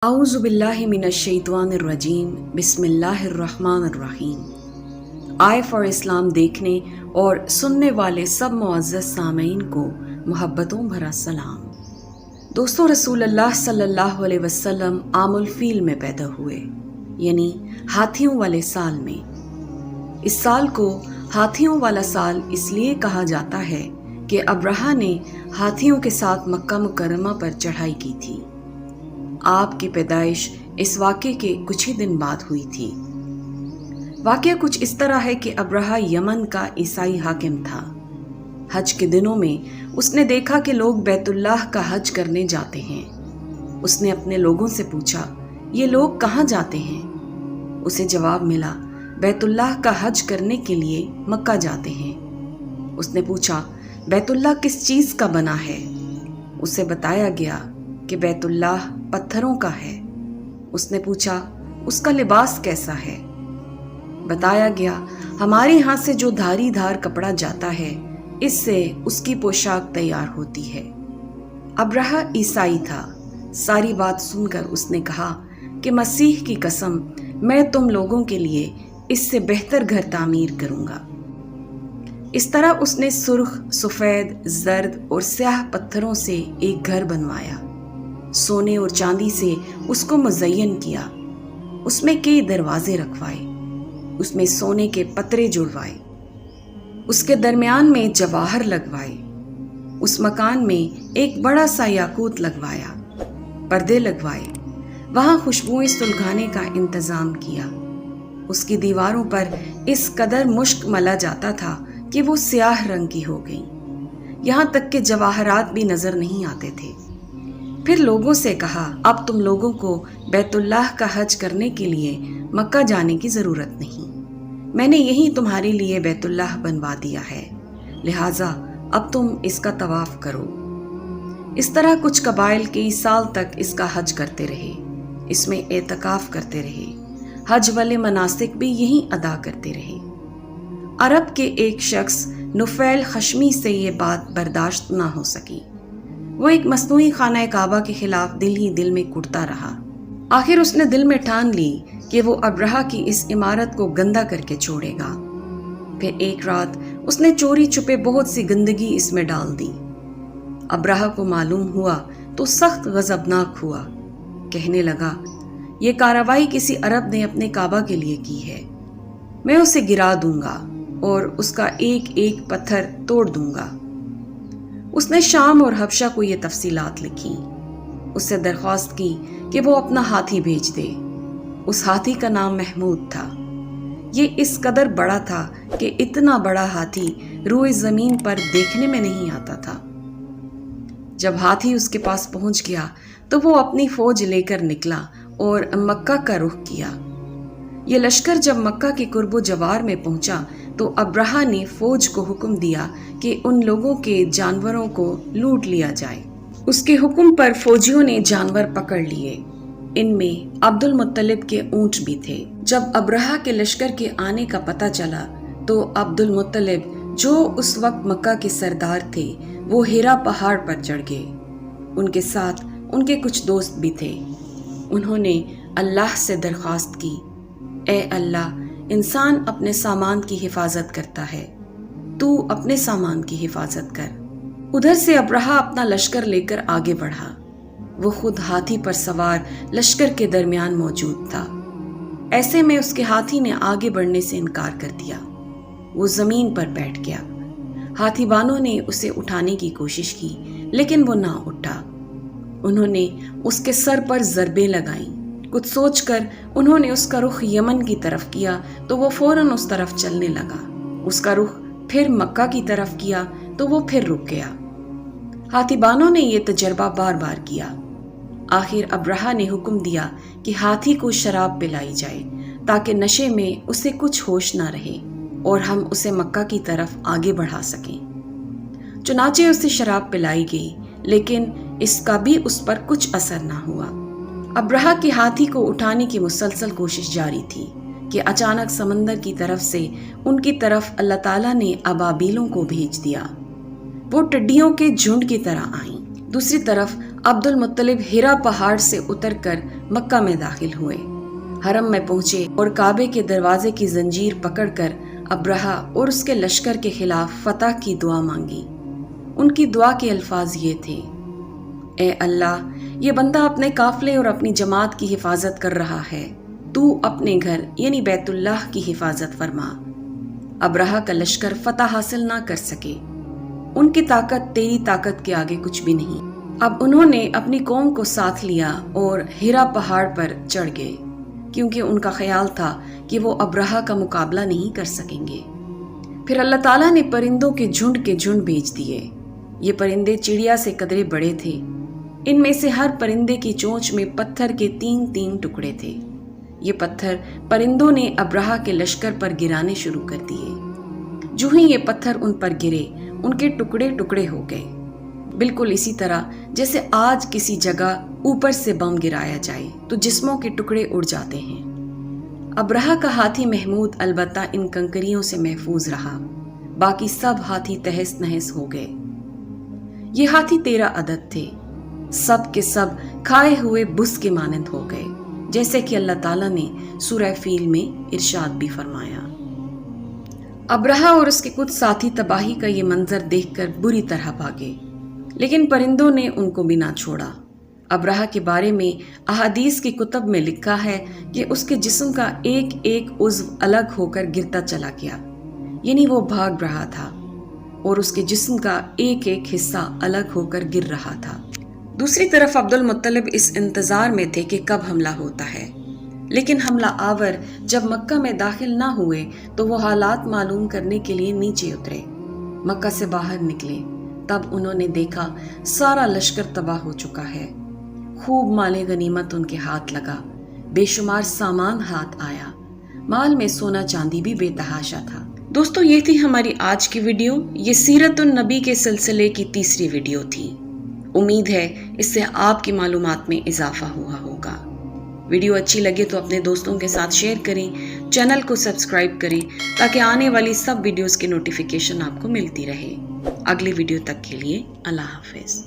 अऊज़ु बिल्लाहि मिनश्शैतानिर्रजीम बिस्मिल्लाहिर्रहमानिर्रहीम। I for इस्लाम देखने और सुनने वाले सब मुअज़्ज़ज़ सामीन को मोहब्बतों भरा सलाम। दोस्तों, रसूल अल्लाह सल्लल्लाहु अलैहि वसल्लम आमुल फील में पैदा हुए, यानी हाथियों वाले साल में। इस साल को हाथियों वाला साल इसलिए कहा जाता है कि अब्रहा ने हाथियों के साथ मक्का मुकर्रमा पर चढ़ाई की थी। आपकी पैदाइश इस वाक़े के कुछ ही दिन बाद हुई थी। वाक़या कुछ इस तरह है कि अब्रहा यमन का ईसाई हाकिम था। हज के दिनों में उसने देखा कि लोग बैतुल्लाह का हज करने जाते हैं। उसने अपने लोगों से पूछा, ये लोग कहाँ जाते हैं? उसे जवाब मिला, बैतुल्लाह का हज करने के लिए मक्का जाते हैं। उसने पूछा, बैतुल्लाह किस चीज़ का बना है? उसे बताया गया कि बैतुल्लाह पत्थरों का है। उसने पूछा, उसका लिबास कैसा है? बताया गया, हमारे यहाँ से जो धारीदार कपड़ा जाता है, इससे उसकी पोशाक तैयार होती है। अब्रहा ईसाई था। सारी बात सुनकर उसने कहा कि मसीह की कसम, मैं तुम लोगों के लिए इससे बेहतर घर तामीर करूंगा। इस तरह उसने सुर्ख, सफ़ेद, जर्द और स्याह पत्थरों से एक घर बनवाया। सोने और चांदी से उसको मुज़य्यन किया। उसमें कई दरवाजे रखवाए, उसमें सोने के पतरे जुड़वाए, उसके दरमियान में जवाहर लगवाए। उस मकान में एक बड़ा सा याकूत लगवाया, पर्दे लगवाए, वहां खुशबुएं सुलगाने का इंतजाम किया। उसकी दीवारों पर इस कदर मुश्क मला जाता था कि वो स्याह रंग की हो गई। यहां तक कि जवाहरात भी नजर नहीं आते थे। फिर लोगों से कहा, अब तुम लोगों को बैतुल्लाह का हज करने के लिए मक्का जाने की ज़रूरत नहीं। मैंने यही तुम्हारे लिए बैतुल्लाह बनवा दिया है, लिहाजा अब तुम इसका तवाफ करो। इस तरह कुछ कबाइल कई साल तक इसका हज करते रहे, इसमें एतकाफ करते रहे, हज वाले मनासिक भी यहीं अदा करते रहे। अरब के एक शख्स नुफैल खशमी से ये बात बर्दाश्त ना हो सकी। वो एक मसनूई खाना काबा के खिलाफ दिल ही दिल में कुटता रहा। आखिर उसने दिल में ठान ली कि वो अब्रहा की इस इमारत को गंदा करके छोड़ेगा। फिर एक रात उसने चोरी छुपे बहुत सी गंदगी इसमें डाल दी। अब्रहा को मालूम हुआ तो सख्त गजबनाक हुआ। कहने लगा, ये कार्रवाई किसी अरब ने अपने काबा के लिए की है। मैं उसे गिरा दूंगा और उसका एक एक पत्थर तोड़ दूंगा। उसने शाम और हबशा को ये तफसीलात लिखी। उससे दरख्वास्त की कि वो अपना हाथी भेज दे। उस हाथी का नाम महमूद था। ये इस कदर बड़ा था कि इतना बड़ा हाथी रूए ज़मीन पर देखने में नहीं आता था। जब हाथी उसके पास पहुंच गया तो वो अपनी फौज लेकर निकला और मक्का का रुख किया। ये लश्कर जब मक्का के कुर्बो जवार में पहुंचा तो अब्रहा ने फौज को हुक्म दिया कि उन लोगों के जानवरों को लूट लिया जाए। उसके हुक्म पर फौजियों ने जानवर पकड़ लिए। इनमें अब्दुल मुत्तलिब के ऊंट भी थे। जब अब्रहा के लश्कर के आने का पता चला तो अब्दुल मुत्तलिब, जो उस वक्त मक्का के सरदार थे, वो हिरा पहाड़ पर चढ़ गए। उनके साथ उनके कुछ दोस्त भी थे। उन्होंने अल्लाह से दरख्वास्त की, ए अल्लाह, इंसान अपने सामान की हिफाजत करता है, तू अपने सामान की हिफाजत कर। उधर से अब्रहा अपना लश्कर लेकर आगे बढ़ा। वो खुद हाथी पर सवार लश्कर के दरमियान मौजूद था। ऐसे में उसके हाथी ने आगे बढ़ने से इनकार कर दिया। वो जमीन पर बैठ गया। हाथीबानों ने उसे उठाने की कोशिश की, लेकिन वो ना उठा। उन्होंने उसके सर पर ज़रबें लगाईं। कुछ सोचकर उन्होंने उसका रुख यमन की तरफ किया तो वो फौरन उस तरफ चलने लगा। उसका रुख फिर मक्का की तरफ किया तो वो फिर रुक गया। हाथीबानों ने ये तजर्बा बार बार किया। आखिर अब्रहा ने हुक्म दिया कि हाथी को शराब पिलाई जाए ताकि नशे में उसे कुछ होश ना रहे और हम उसे मक्का की तरफ आगे बढ़ा सकें। चुनाचे उसे शराब पिलाई गई, लेकिन इसका भी उस पर कुछ असर ना हुआ। अब्रहा के हाथी को उठाने की मुसलसल कोशिश जारी थी कि अचानक समंदर की तरफ से उनकी तरफ अल्लाह ताला ने अबाबीलों को भेज दिया। वो टिड्डियों के झुंड की तरह आईं। दूसरी तरफ अब्दुल मुत्तलिब हिरा पहाड़ से उतरकर मक्का में दाखिल हुए, हरम में पहुंचे और काबे के दरवाजे की जंजीर पकड़कर अब्रहा और उसके लश्कर के खिलाफ फतह की दुआ मांगी। उनकी दुआ के अल्फाज ये थे, ए अल्लाह, ये बंदा अपने काफले और अपनी जमात की हिफाजत कर रहा है, तू अपने घर यानी बैतुल्लाह की हिफाजत फरमा। अब्रहा का लश्कर फतह हासिल ना कर सके, उनकी ताकत तेरी ताकत के आगे कुछ भी नहीं। अब उन्होंने अपनी कौम को साथ लिया और हिरा पहाड़ पर चढ़ गए, क्योंकि उनका ख्याल था कि वो अब्रहा का मुकाबला नहीं कर सकेंगे। फिर अल्लाह ताला ने परिंदों के झुंड भेज दिए। ये परिंदे चिड़िया से कदरे बड़े थे। इनमें से हर परिंदे की चोंच में पत्थर के 3-3 टुकड़े थे। ये पत्थर परिंदों ने अब्रहा के लश्कर पर गिराने शुरू कर दिए। जो ही ये पत्थर उन पर गिरे, उनके टुकड़े टुकड़े हो गए, बिल्कुल इसी तरह जैसे आज किसी जगह ऊपर से बम गिराया जाए तो जिस्मों के टुकड़े उड़ जाते हैं। अब्रहा का हाथी महमूद अलबत्ता इन कंकरियों से महफूज रहा, बाकी सब हाथी तहस नहस हो गए। ये हाथी 13 अदद थे, सब के सब खाए हुए बुस के मानंद हो गए, जैसे कि अल्लाह ताला ने सूरह फील में इरशाद भी फरमाया। अब्रहा और उसके कुछ साथी तबाही का ये मंजर देखकर बुरी तरह भागे, लेकिन परिंदों ने उनको भी ना छोड़ा। अब्रहा के बारे में अहादीस की कुतब में लिखा है कि उसके जिस्म का एक एक उज़्व अलग होकर गिरता चला गया, यानी वो भाग रहा था और उसके जिस्म का एक एक हिस्सा अलग होकर गिर रहा था। दूसरी तरफ अब्दुल मुत्तलिब इस इंतज़ार में थे कि कब हमला होता है, लेकिन हमला आवर जब मक्का में दाखिल ना हुए तो वो हालात मालूम करने के लिए नीचे उतरे। मक्का से बाहर निकले, तब उन्होंने देखा सारा लश्कर तबाह हो चुका है। खूब माले गनीमत उनके हाथ लगा, बेशुमार सामान हाथ आया, माल में सोना चांदी भी बेतहाशा था। दोस्तों, ये थी हमारी आज की वीडियो। ये सीरतुन नबी के सिलसिले की तीसरी वीडियो थी। उम्मीद है इससे आपकी मालूमात में इजाफा हुआ होगा। वीडियो अच्छी लगे तो अपने दोस्तों के साथ शेयर करें, चैनल को सब्सक्राइब करें ताकि आने वाली सब वीडियोस की नोटिफिकेशन आपको मिलती रहे। अगली वीडियो तक के लिए अल्लाह हाफिज।